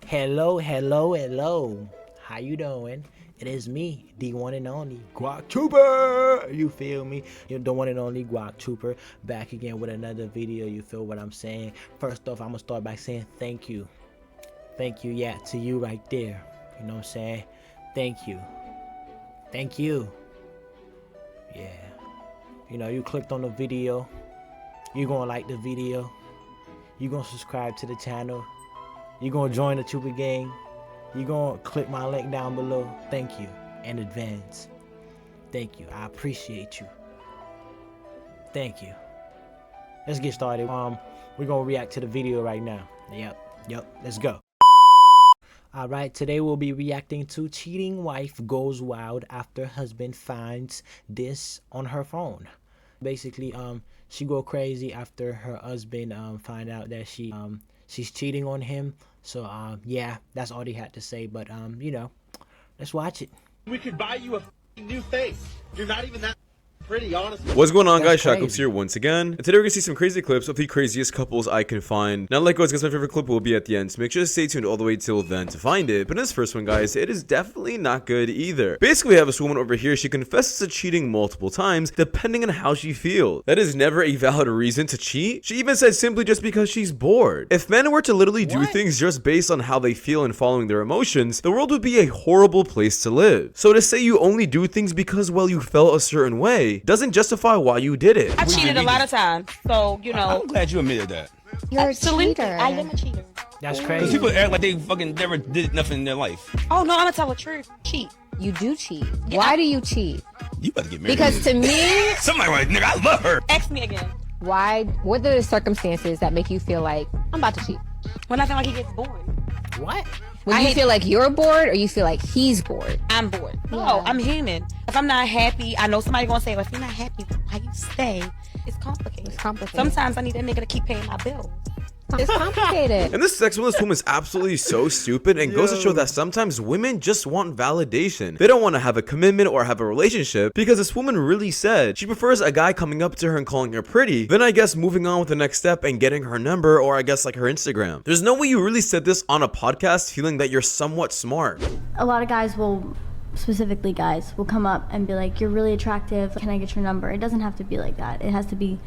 Hello. How you doing? It is me, the one and only Guac Trooper. You feel me? You're the one and only Guac Trooper, back again with another video. You feel what I'm saying? First off, I'm gonna start by saying thank you. Thank you, yeah, to you right there. You know what I'm saying? Thank you. Yeah. You know, you clicked on the video. You're gonna like the video. You're gonna subscribe to the channel. You're gonna join the Trooper gang. You're gonna click my link down below. Thank you in advance. Thank you. I appreciate you. Thank you. Let's get started. We're gonna react to the video right now. Yep. Let's go. Alright, today we'll be reacting to cheating wife goes wild after husband finds this on her phone. Basically, she go crazy after her husband find out that she's cheating on him. So yeah, that's all they had to say. But you know, let's watch it. We could buy you a new face. You're not even that pretty, honestly. What's going on, guys? Shotguns here once again, and today we're gonna see some crazy clips of the craziest couples I can find. Now, like always, guys, my favorite clip will be at the end, so make sure to stay tuned all the way till then to find it. But in this first one, guys, it is definitely not good either. Basically, we have this woman over here. She confesses to cheating multiple times, depending on how she feels. That is never a valid reason to cheat. She even said simply just because she's bored. If men were to literally do things just based on how they feel and following their emotions, the world would be a horrible place to live. So to say you only do things because, well, you felt a certain way doesn't justify why you did it. I cheated a lot of times, so you know. I'm glad you admitted that. You're a cheater. I am a cheater. That's Because crazy. people act like they fucking never did nothing in their life. Oh no, I'm gonna tell the truth. Cheat. You do cheat. Yeah. Why do you cheat? You better get married. Because to me, somebody like, nigga, I love her. Ask me again. what are the circumstances that make you feel like I'm about to cheat? When I feel like he gets bored. What? When you feel like you're bored or you feel like he's bored? I'm bored. Yeah. No, I'm human. If I'm not happy, I know somebody gonna say, well, if you're not happy, why you stay? It's complicated. It's complicated. Sometimes I need that nigga to keep paying my bills. It's complicated. And this sex with this woman is absolutely so stupid and goes to show that sometimes women just want validation. They don't want to have a commitment or have a relationship because this woman really said she prefers a guy coming up to her and calling her pretty than I guess moving on with the next step and getting her number or I guess like her Instagram. There's no way you really said this on a podcast feeling that you're somewhat smart. A lot of guys will, specifically guys, will come up and be like, you're really attractive, can I get your number? It doesn't have to be like that. It has to be,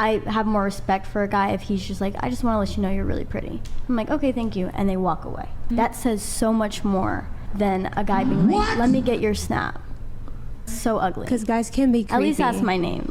I have more respect for a guy if he's just like, I just want to let you know you're really pretty. I'm like, okay, thank you, and they walk away. That says so much more than a guy being like, let me get your snap. So ugly. Because guys can be creepy. At least that's my name.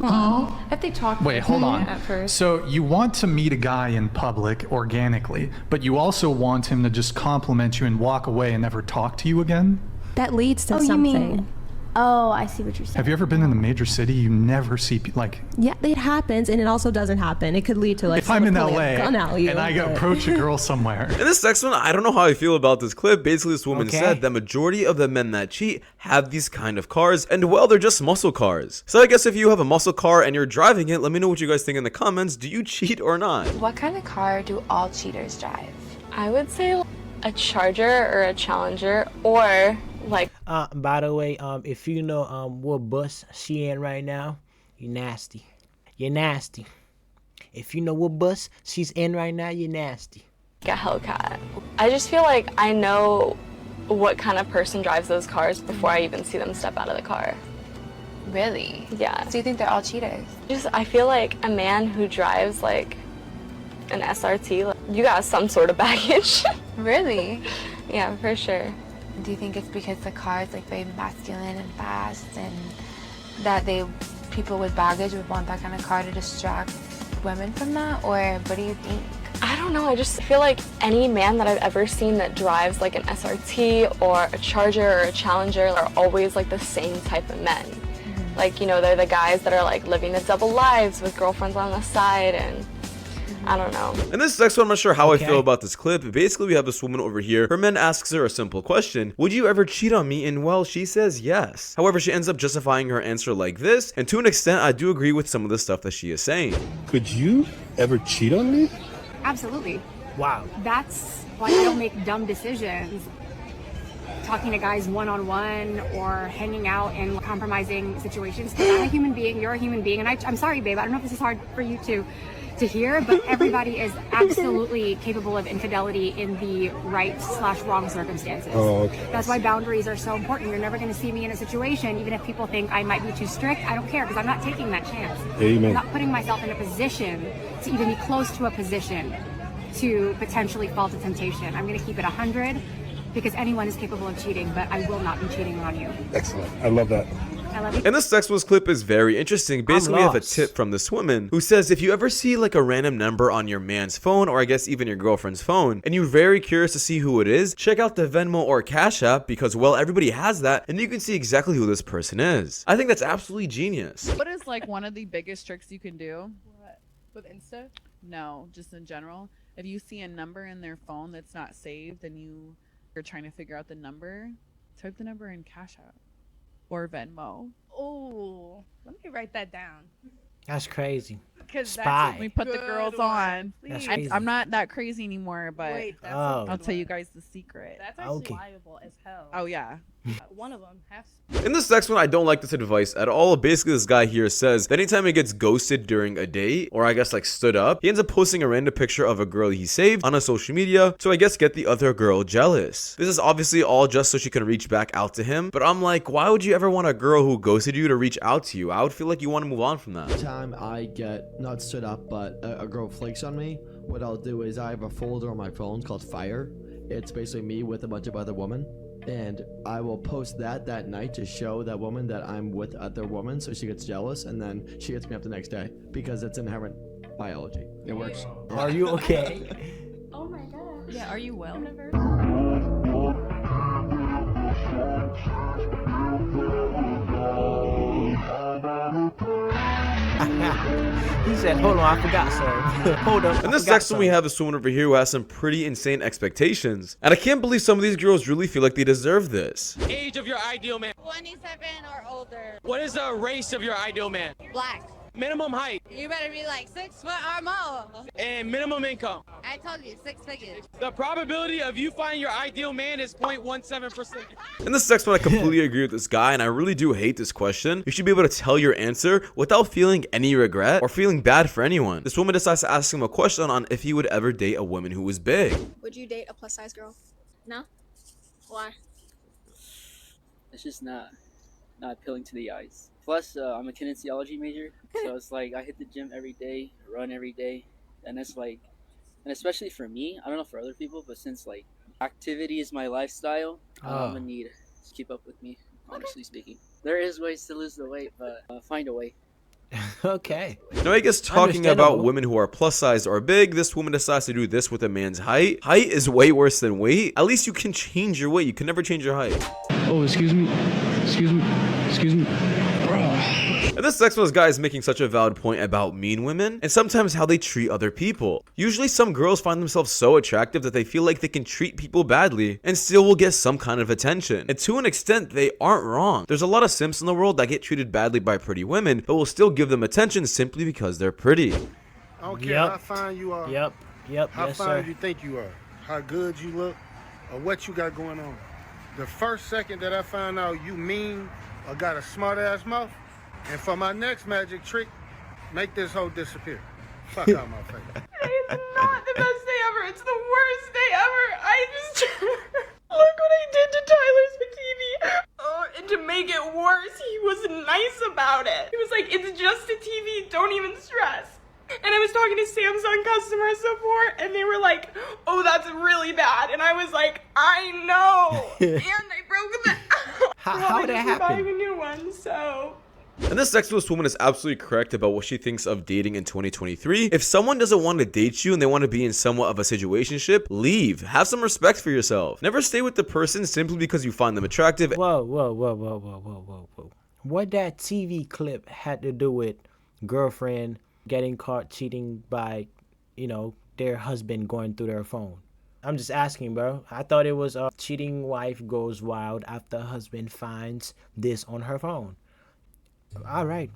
If they talk Wait, hold on. at first. So you want to meet a guy in public organically, but you also want him to just compliment you and walk away and never talk to you again? That leads to Oh, something. you mean, oh, I see what you're saying. Have you ever been in a major city? You never see, like... Yeah, it happens, and it also doesn't happen. It could lead to like If I'm in someone LA pulling a gun at you, and I but- approach a girl somewhere... In this next one, I don't know how I feel about this clip. Basically, this woman said the majority of the men that cheat have these kind of cars, and well, they're just muscle cars. So I guess if you have a muscle car and you're driving it, let me know what you guys think in the comments. Do you cheat or not? What kind of car do all cheaters drive? I would say a Charger or a Challenger, or like... By the way, if you know what bus she in right now, you nasty. You're nasty. If you know what bus she's in right now, you're nasty. a Hellcat. I just feel like I know what kind of person drives those cars before I even see them step out of the car. Really? Yeah. So you think they're all cheaters? I feel like a man who drives like an SRT, you got some sort of baggage. Really? Yeah, for sure. Do you think it's because the car is like very masculine and fast, and that people with baggage would want that kind of car to distract women from that, or what do you think? I don't know, I just feel like any man that I've ever seen that drives like an SRT or a Charger or a Challenger are always like the same type of men. Like, you know, they're the guys that are like living the double lives with girlfriends on the side, and I don't know. And this next one, I'm not sure how I feel about this clip. Basically, we have this woman over here. Her man asks her a simple question. Would you ever cheat on me? And well, she says yes. However, she ends up justifying her answer like this. And to an extent, I do agree with some of the stuff that she is saying. Could you ever cheat on me? Absolutely. Wow. That's why I don't make dumb decisions. Talking to guys one-on-one or hanging out in compromising situations. Because I'm a human being, you're a human being, and I'm sorry, babe, I don't know if this is hard for you to to hear, but everybody is absolutely capable of infidelity in the right/wrong circumstances. Oh, okay. That's why boundaries are so important. You're never going to see me in a situation, even if people think I might be too strict, I don't care, because I'm not taking that chance. Amen. I'm not putting myself in a position to even be close to a position to potentially fall to temptation. I'm going to keep it 100 because anyone is capable of cheating, but I will not be cheating on you. Excellent. I love that. I love you. And this Sex Was clip is very interesting. Basically, we have a tip from this woman who says if you ever see like a random number on your man's phone, or I guess even your girlfriend's phone, and you're very curious to see who it is, check out the Venmo or Cash App because, well, everybody has that and you can see exactly who this person is. I think that's absolutely genius. What is like one of the biggest tricks you can do? What? With Insta? No, just in general. If you see a number in their phone that's not saved and you're trying to figure out the number, type the number in Cash App or Venmo. Oh, let me write that down. That's crazy. Spy. We put the girls on. That's crazy. I'm not that crazy anymore, but Wait, that's I'll tell you guys the secret. That's actually liable as hell. Oh yeah. One of them has. In this next one, I don't like this advice at all. Basically, this guy here says that anytime he gets ghosted during a date, or I guess like stood up, he ends up posting a random picture of a girl he saved on a social media to, I guess, get the other girl jealous. This is obviously all just so she can reach back out to him, but I'm like, why would you ever want a girl who ghosted you to reach out to you? I would feel like you want to move on from that. Time I get not stood up, but a girl flakes on me, what I'll do is I have a folder on my phone called Fire. It's basically me with a bunch of other women. And I will post that night to show that woman that I'm with other women so she gets jealous, and then she hits me up the next day because it's inherent biology. It works. Are you okay? Oh my gosh. Yeah, are you well? He said, hold on, I forgot, sir. Hold up. In this next one, we have this woman over here who has some pretty insane expectations. And I can't believe some of these girls really feel like they deserve this. Age of your ideal man. 27 or older. What is the race of your ideal man? Black. Minimum height. You better be like 6 foot or more. And minimum income. I told you, 6 figures. The probability of you finding your ideal man is 0.17%. In this next one, I completely agree with this guy, and I really do hate this question. You should be able to tell your answer without feeling any regret or feeling bad for anyone. This woman decides to ask him a question on if he would ever date a woman who was big. Would you date a plus size girl? No? Why? It's just not appealing to the eyes. Plus, I'm a kinesiology major, so it's like I hit the gym every day, run every day, and it's like, and especially for me, I don't know for other people, but since like activity is my lifestyle, I'm gonna need to keep up with me, honestly speaking. There is ways to lose the weight, but find a way. Okay. Now, I guess talking about women who are plus size or big, this woman decides to do this with a man's height. Height is way worse than weight. At least you can change your weight. You can never change your height. Oh, excuse me. Excuse me. Excuse me. And this next one, this guy is making such a valid point about mean women and sometimes how they treat other people. Usually some girls find themselves so attractive that they feel like they can treat people badly and still will get some kind of attention. And to an extent, they aren't wrong. There's a lot of simps in the world that get treated badly by pretty women, but will still give them attention simply because they're pretty. I don't care how fine you are. Yep. How Yes, fine sir. you think you are. How good you look. Or what you got going on. The first second that I find out you mean or got a smart ass mouth, and for my next magic trick, make this hoe disappear. Fuck out my face. It's not the best day ever. It's the worst day ever. I just look what I did to Tyler's TV. Oh, and to make it worse, he was nice about it. He was like, "It's just a TV. Don't even stress." And I was talking to Samsung customer support, and they were like, "Oh, that's really bad." And I was like, "I know." And I broke the. How did that happen? Buying a new one, so. And this sexist woman is absolutely correct about what she thinks of dating in 2023. If someone doesn't want to date you and they want to be in somewhat of a situationship, leave. Have some respect for yourself. Never stay with the person simply because you find them attractive. Whoa. What that TV clip had to do with girlfriend getting caught cheating by, their husband going through their phone? I'm just asking, bro. I thought it was a cheating wife goes wild after husband finds this on her phone. All right.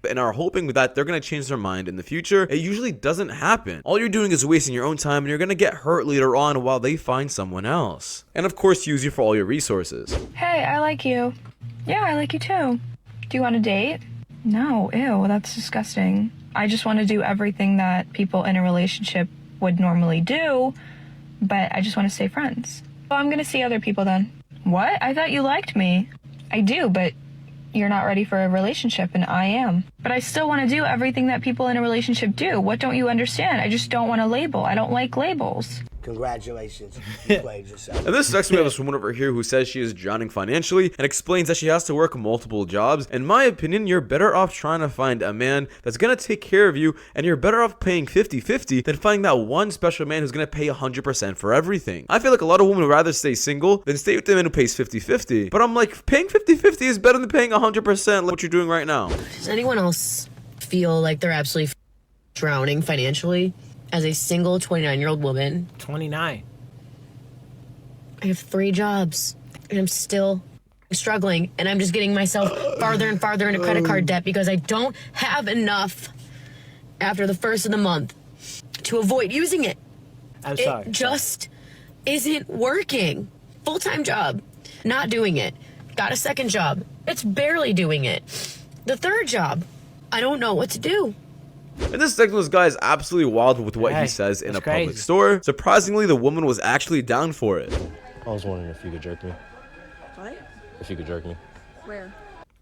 And are hoping that they're going to change their mind in the future. It usually doesn't happen. All you're doing is wasting your own time, and you're going to get hurt later on while they find someone else. And of course, use you for all your resources. Hey, I like you. Yeah, I like you too. Do you want a date? No, ew, that's disgusting. I just want to do everything that people in a relationship would normally do, but I just want to stay friends. Well, I'm going to see other people then. What? I thought you liked me. I do, but you're not ready for a relationship and I am. But I still want to do everything that people in a relationship do. What don't you understand? I just don't want a label. I don't like labels. Congratulations, you played yourself. And this next we have this woman over here who says she is drowning financially and explains that she has to work multiple jobs. In my opinion, you're better off trying to find a man that's gonna take care of you, and you're better off paying 50-50 than finding that one special man who's gonna pay 100% for everything. I feel like a lot of women would rather stay single than stay with the man who pays 50-50. But I'm like, paying 50-50 is better than paying 100% like what you're doing right now. Does anyone else feel like they're absolutely drowning financially? As a single 29-year-old woman. 29. I have 3 jobs and I'm still struggling, and I'm just getting myself farther and farther into credit card debt because I don't have enough after the first of the month to avoid using it. I'm sorry. It just isn't working. Full-time job, not doing it. Got a second job, it's barely doing it. The third job, I don't know what to do. And this segment guy is absolutely wild with what he says in a public store. Surprisingly, the woman was actually down for it. I was wondering if you could jerk me. What? If you could jerk me. Where?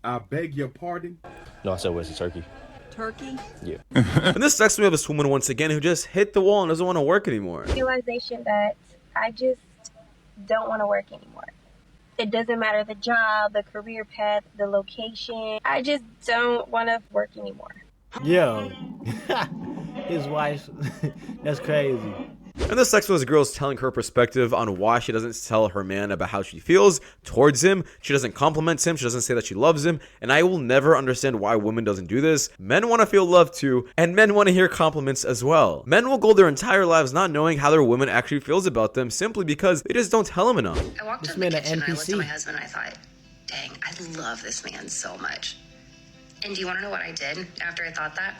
I beg your pardon? No, I said where's the turkey? Turkey? Yeah. And this next we have this woman once again who just hit the wall and doesn't want to work anymore. Realization that I just don't want to work anymore. It doesn't matter the job, the career path, the location. I just don't want to work anymore. Yo, his wife, that's crazy. And this next one is a girl is telling her perspective on why she doesn't tell her man about how she feels towards him. She doesn't compliment him. She doesn't say that she loves him. And I will never understand why women doesn't do this. Men want to feel loved too, and men want to hear compliments as well. Men will go their entire lives not knowing how their woman actually feels about them simply because they just don't tell them enough. I walked in the kitchen and I looked at my husband and I thought, dang, I love this man so much. And do you want to know what I did after I thought that?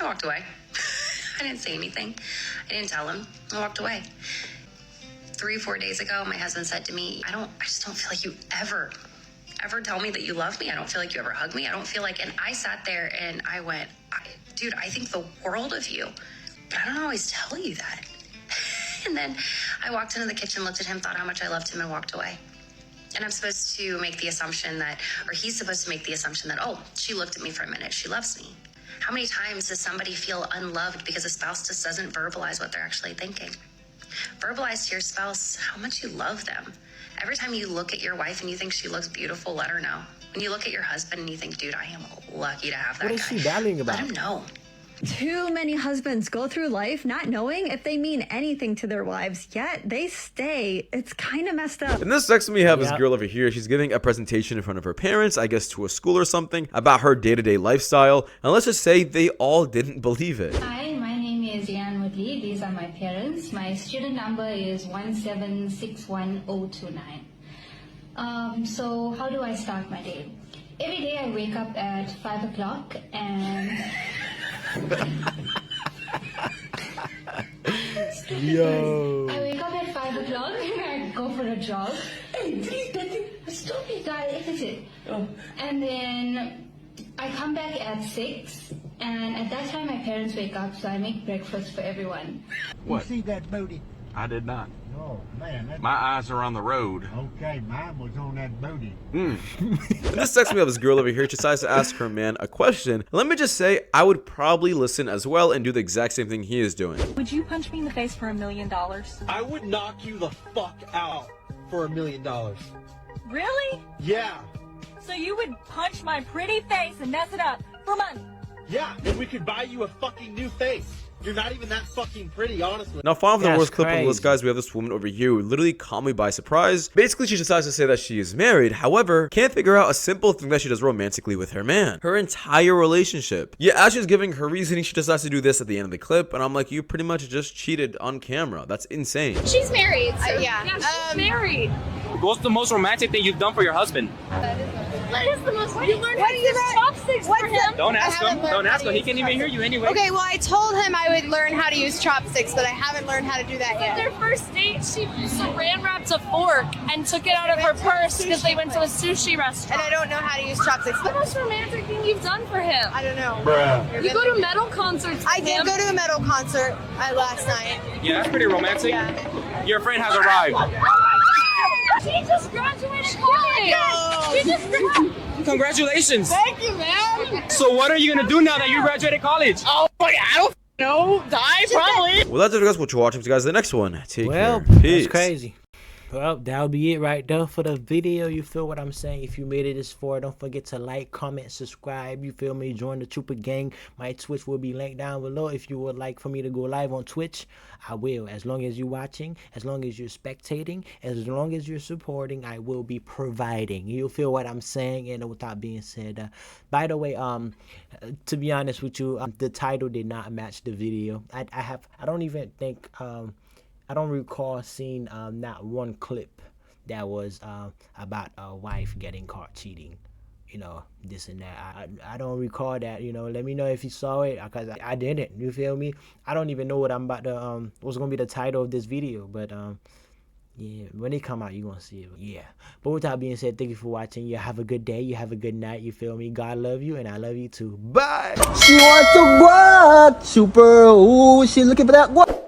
I walked away. I didn't say anything. I didn't tell him. I walked away. 3-4 days ago, my husband said to me, I just don't feel like you ever tell me that you love me. I don't feel like you ever hug me. I don't feel like, and I sat there and I went, dude, I think the world of you, but I don't always tell you that. And then I walked into the kitchen, looked at him, thought how much I loved him, and walked away. And I'm supposed to make the assumption that, or he's supposed to make the assumption that, oh, she looked at me for a minute, she loves me. How many times does somebody feel unloved because a spouse just doesn't verbalize what they're actually thinking? Verbalize to your spouse how much you love them. Every time you look at your wife and you think she looks beautiful, let her know. When you look at your husband and you think, dude, I am lucky to have that guy. What is she battling about? Let him know. Too many husbands go through life not knowing if they mean anything to their wives, yet they stay. It's kind of messed up. And this next we have this girl over here. She's giving a presentation in front of her parents, I guess to a school or something, about her day-to-day lifestyle. And let's just say they all didn't believe it. Hi, my name is shesanwoody. These are my parents. My student number is 1761029. So how do I start my day? Every day I wake up at 5 o'clock and... Yo. I wake up at 5 o'clock and I go for a jog. Hey, stop it, guys. And then I come back at 6, and at that time my parents wake up, so I make breakfast for everyone. What? You see that booty? I did not. Oh, man. My eyes are on the road. Okay, mine was on that booty. And this next we have this girl over here. She decides to ask her man a question. Let me just say, I would probably listen as well and do the exact same thing he is doing. Would you punch me in the face for $1 million? I would knock you the fuck out for $1 million. Really? Yeah. So you would punch my pretty face and mess it up for money? Yeah, and we could buy you a fucking new face. You're not even that fucking pretty, honestly. Now, final for the worst clip on the list, guys, we have this woman over here who literally caught me by surprise. Basically, she decides to say that she is married. However, can't figure out a simple thing that she does romantically with her man. Her entire relationship. Yeah, as she's giving her reasoning, she decides to do this at the end of the clip. And I'm like, you pretty much just cheated on camera. That's insane. She's married, so Yeah, she's married. What's the most romantic thing you've done for your husband? That is What is the most? You learned how to use chopsticks for him. Don't ask him. Don't ask him. He can't even hear you anyway. Okay, well, I told him I would learn how to use chopsticks, but I haven't learned how to do that yet. Their first date, she saran wrapped a fork and took it out of her purse because they went to a sushi restaurant. And I don't know how to use chopsticks. The most romantic thing you've done for him. I don't know. Bruh. You go to metal concerts with I did go to a metal concert last night. Yeah, that's pretty romantic. Yeah. Your friend has arrived. She just graduated college. She just graduated. Congratulations. Thank you, man. So what are you gonna do now that you graduated college? Oh, I don't know. Die probably. Well, that's it, guys. What you're watching. See you guys in the next one. Take Well, care. Peace. that's crazy. Well, that'll be it right there for the video. You feel what I'm saying? If you made it this far, don't forget to like, comment, subscribe. You feel me? Join the Trooper Gang. My Twitch will be linked down below. If you would like for me to go live on Twitch, I will. As long as you're watching, as long as you're spectating, as long as you're supporting, I will be providing. You feel what I'm saying? And with that being said, by the way, to be honest with you, the title did not match the video. I don't even think I don't recall seeing not one clip that was about a wife getting caught cheating, you know, this and that. I don't recall that, you know. Let me know if you saw it, because I didn't. You feel me? I don't even know what I'm about to what's gonna be the title of this video, but yeah, when they come out, you're gonna see it. Yeah. But with that being said, thank you for watching. You have a good day. You have a good night. You feel me? God love you, and I love you too. Bye. She wants to what? Super. Ooh, she looking for that what?